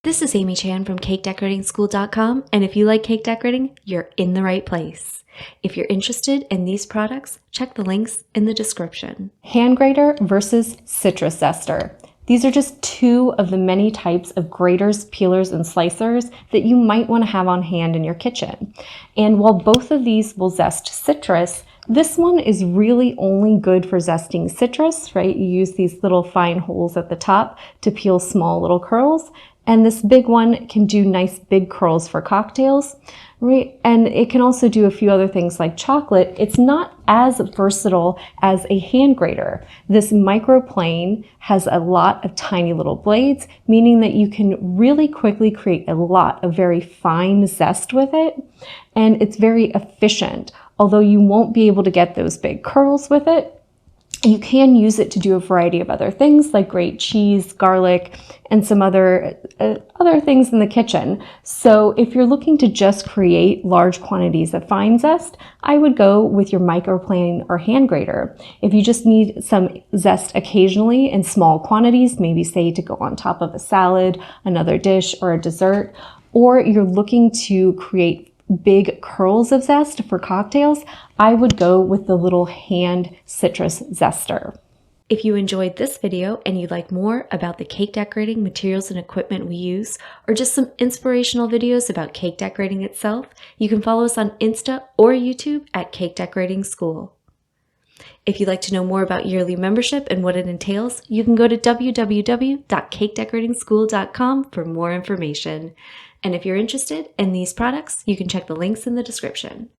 This is Amy Chan from CakeDecoratingSchool.com, and if you like cake decorating, you're in the right place. If you're interested in these products, check the links in the description. Hand grater versus citrus zester. These are just two of the many types of graters, peelers, and slicers that you might want to have on hand in your kitchen. And while both of these will zest citrus, this one is really only good for zesting citrus, right? You use these little fine holes at the top to peel small little curls. And this big one can do nice big curls for cocktails, right? And it can also do a few other things like chocolate. It's not as versatile as a hand grater. This microplane has a lot of tiny little blades, meaning that you can really quickly create a lot of very fine zest with it. And it's very efficient. Although you won't be able to get those big curls with it, you can use it to do a variety of other things like grate cheese, garlic, and some other things in the kitchen. So if you're looking to just create large quantities of fine zest, I would go with your microplane or hand grater. If you just need some zest occasionally in small quantities, maybe say to go on top of a salad, another dish, or a dessert, or you're looking to create big curls of zest for cocktails, I would go with the little hand citrus zester. If you enjoyed this video and you'd like more about the cake decorating materials and equipment we use, or just some inspirational videos about cake decorating itself, you can follow us on Insta or YouTube at Cake Decorating School. If you'd like to know more about yearly membership and what it entails, you can go to www.cakedecoratingschool.com for more information. And if you're interested in these products, you can check the links in the description.